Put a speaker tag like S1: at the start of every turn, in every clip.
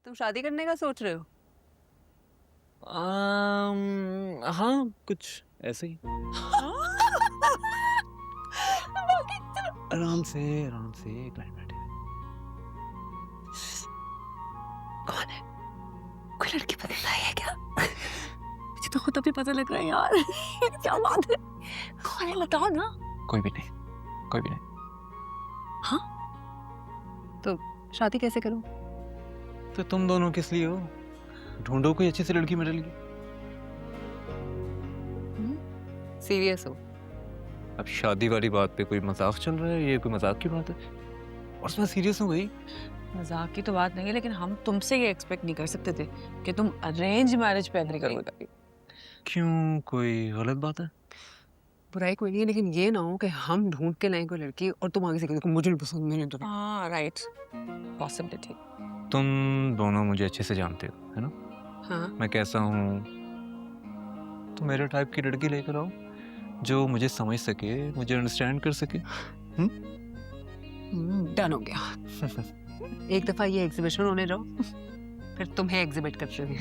S1: तुम शादी करने का सोच रहे हो?
S2: हाँ कुछ ऐसे ही। आराम से क्लाइंट बैठे हैं।
S1: कौन है? कोई लड़की पसंद आई है क्या? मुझे तो खुद अभी पता लग रहा है यार। क्या बात है? कौन है बताओ ना।
S2: कोई भी नहीं, कोई भी नहीं।
S1: हाँ? तो शादी कैसे करूं?
S2: तो तुम दोनों किस लिए हो? ढूंढो कोई अच्छी सी लड़की मेरे लिए।
S1: सीरियस हो?
S2: अब शादी वाली बात पे कोई मजाक चल रहा है? ये कोई मजाक की बात है? और उसमें सीरियस हो गई।
S1: मजाक की तो बात नहीं है, लेकिन हम तुमसे ये एक्सपेक्ट नहीं कर सकते थे कि तुम अरेंज मैरिज पे एग्री करोगे।
S2: क्यों, कोई गलत बात है?
S1: बुराई कोई नहीं है, लेकिन ये ना हो कि हम ढूंढ के लाएं कोई लड़की और तुम आगे से कहो मुझे नहीं पसंद, मैंने तो। हाँ राइट, पॉसिबिलिटी।
S2: तुम दोनों मुझे अच्छे से जानते हो, है ना?
S1: हाँ।
S2: मैं कैसा हूँ। तो मेरे टाइप की लड़की लेकर आओ जो मुझे समझ सके, मुझे अंडरस्टैंड कर सके।
S1: डन हो गया। एक दफा ये एग्जीबिशन होने दो, फिर तुम्हें एग्जिबिट करते हुए।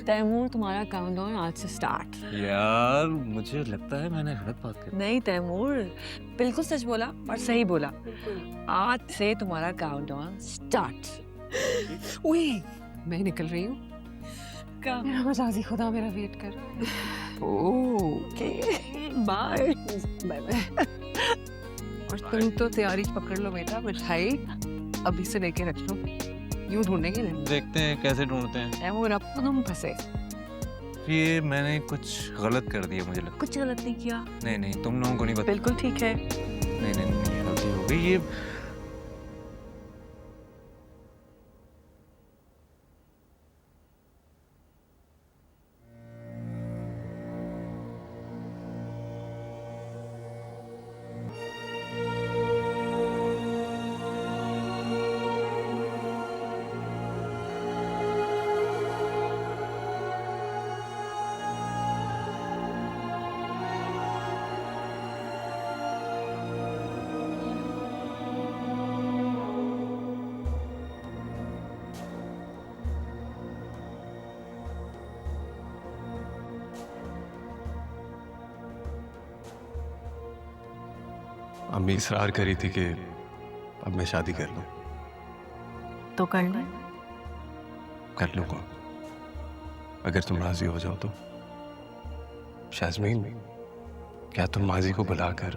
S1: तैमूर, तुम्हारा काउंटडाउन आज से स्टार्ट।
S2: यार मुझे लगता है मैंने गलत बात कर।
S1: नहीं तैमूर, बिल्कुल सच बोला और सही बोला। आज से तुम्हारा काउंटडाउन स्टार्ट। ओए, मैं निकल रही हूँ। मेरा मजाजी खुदा मेरा वेट कर रहा है। Okay, bye bye bye. और तुम तो तैयारी पकड़ लो बेटा, मिठाई अभी से लेके रख लो। यूं ढूंढेंगे नहीं।
S2: देखते हैं कैसे ढूंढते हैं।
S1: तैमूर, अब तो तुम फंसे।
S2: ये मैंने कुछ गलत कर दिया मुझे लगता
S1: कुछ गलत नहीं किया।
S2: है। नहीं तुम लोगों को नहीं पता।
S1: बिल्कुल ठीक है।
S2: नहीं गलती हो गई ये।
S3: अम्मी इसरार करी थी कि अब मैं शादी कर लूं।
S1: तो कर लो।
S3: कर लूंगा अगर तुम राजी हो जाओ तो। शाज़मीन, क्या तुम माजी को बुलाकर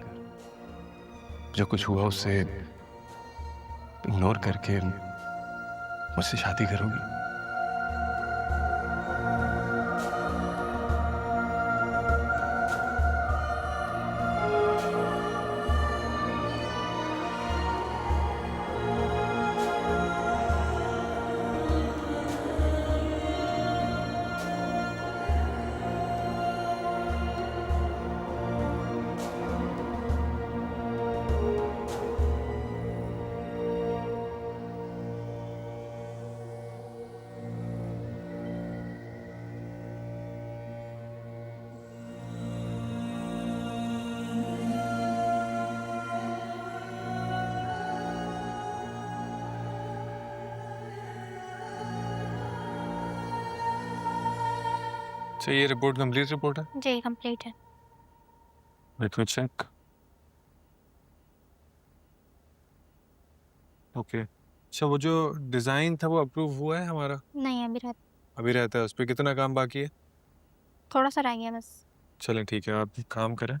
S3: जो कुछ हुआ उससे इग्नोर करके मुझसे शादी करोगी?
S4: अच्छा, ये रिपोर्ट कंप्लीट रिपोर्ट है?
S5: जी कंप्लीट है।
S4: Let me check. ओके, अच्छा वो जो डिज़ाइन था वो अप्रूव हुआ है हमारा?
S5: नहीं
S4: अभी रहता है, उस पर कितना काम बाकी है?
S5: थोड़ा सा रह गया बस।
S4: चलें ठीक है, आप काम करें,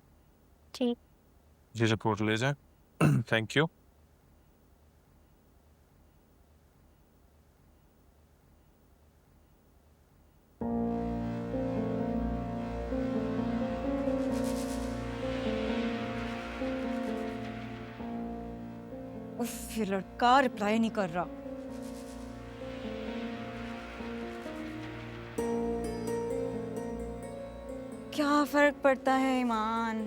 S5: ठीक।
S4: ये रिपोर्ट ले जाएं। Thank you.
S6: उफ, ये लड़का रिप्लाई नहीं कर रहा। क्या फर्क पड़ता है ईमान?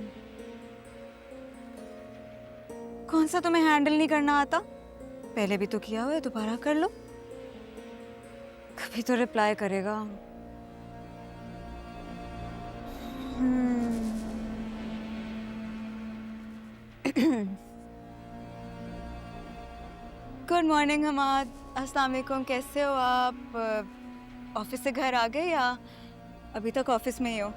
S6: कौन सा तुम्हें हैंडल नहीं करना आता? पहले भी तो किया हुआ है, दोबारा कर लो। कभी तो रिप्लाई करेगा। गुड मॉर्निंग हमाद, अस्सलाम वालेकुम। कैसे हो आप? ऑफिस से घर आ गए या अभी तक ऑफिस में ही हो?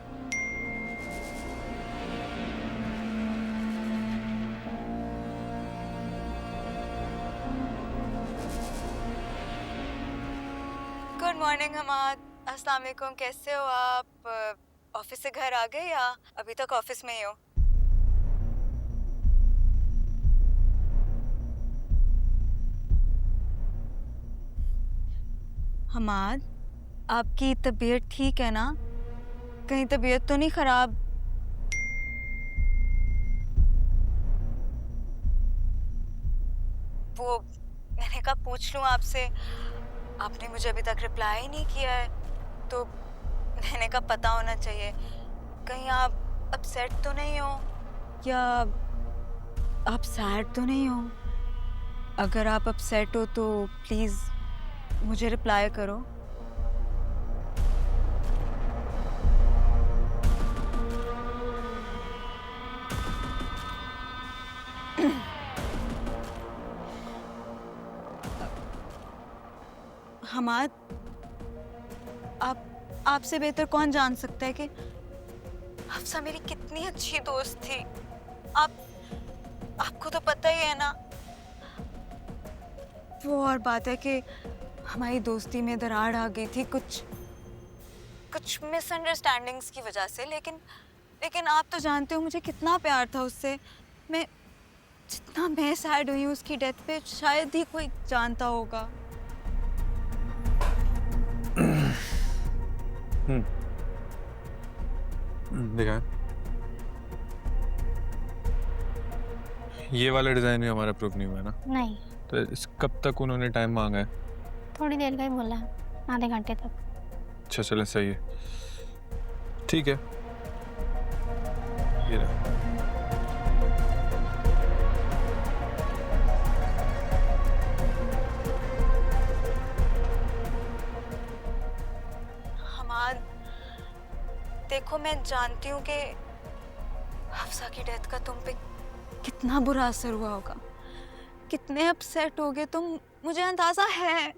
S6: गुड मॉर्निंग हमाद, अस्सलाम वालेकुम। कैसे हो आप? ऑफिस से घर आ गए या अभी तक ऑफिस में ही हो? हमाद, आपकी तबीयत ठीक है ना? कहीं तबीयत तो नहीं खराब? वो मैंने कहा पूछ लूं आपसे, आपने मुझे अभी तक रिप्लाई ही नहीं किया है, तो मैंने कहा पता होना चाहिए। कहीं आप अपसेट तो नहीं हो या आप सैड तो नहीं हो? अगर आप अपसेट हो तो प्लीज़ मुझे रिप्लाई करो। हमाद, आपसे बेहतर कौन जान सकता है कि हफ्सा मेरी कितनी अच्छी दोस्त थी। आपको तो पता ही है ना। वो और बात है कि हमारी दोस्ती में दरार आ गई थी कुछ मिसअंडरस्टैंडिंग्स की वजह से, लेकिन आप तो जानते हो मुझे कितना प्यार था उससे। जितना मैं सैड हुई हूँ उसकी डेथ पे, शायद ही कोई जानता होगा।
S4: देखा, ये वाला डिजाइन भी हमारा अप्रूव नहीं हुआ है ना?
S5: नहीं,
S4: तो इस कब तक उन्होंने टाइम मांगा है?
S5: थोड़ी देर का ही बोला है, आधे घंटे तक।
S4: अच्छा चले, सही है, ठीक है। ये रहा।
S6: हमाद, देखो मैं जानती हूँ कि हफ्सा की डेथ का तुम पे कितना बुरा असर हुआ होगा, कितने अपसेट हो गए तुम, मुझे अंदाजा है।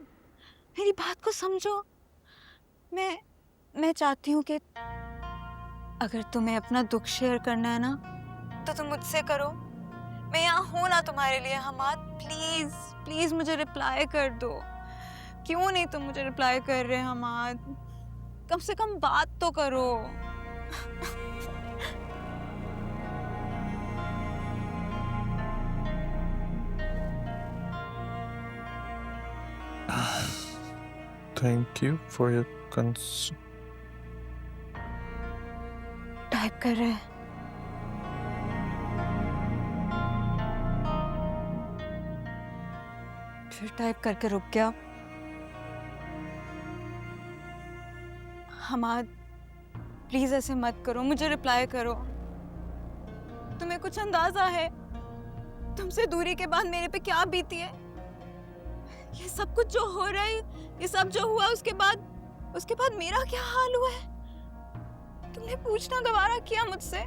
S6: मेरी बात को समझो। मैं चाहती हूँ कि अगर तुम्हें अपना दुख शेयर करना है ना तो तुम मुझसे करो। मैं यहाँ हूँ ना तुम्हारे लिए हमाद। प्लीज प्लीज मुझे रिप्लाई कर दो। क्यों नहीं तुम मुझे रिप्लाई कर रहे हमाद? कम से कम बात तो करो।
S4: Thank you for your concern.
S6: Type कर रहे हैं। फिर टाइप करके रुक गया। हमाद, प्लीज ऐसे मत करो, मुझे रिप्लाई करो। तुम्हें कुछ अंदाजा है तुमसे दूरी के बाद मेरे पे क्या बीती है? ये सब कुछ जो हो रहा है, ये सब जो हुआ, उसके बाद मेरा क्या हाल हुआ है? तुमने पूछना दोबारा किया मुझसे?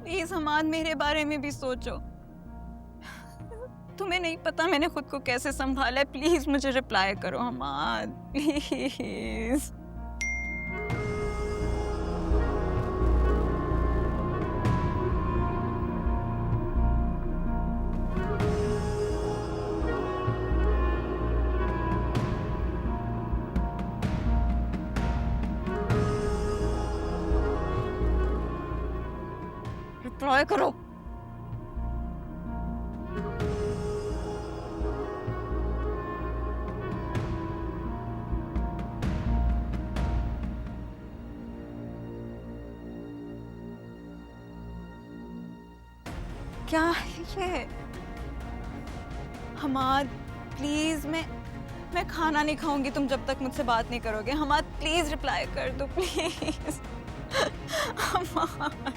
S6: प्लीज हमाद, मेरे बारे में भी सोचो। तुम्हें नहीं पता मैंने खुद को कैसे संभाला है। प्लीज मुझे रिप्लाई करो हमाद, प्लीज। रिप्लाई करो। क्या है ये? हमाद प्लीज, मैं खाना नहीं खाऊंगी तुम जब तक मुझसे बात नहीं करोगे। हमाद प्लीज रिप्लाई कर दो प्लीज। हमाद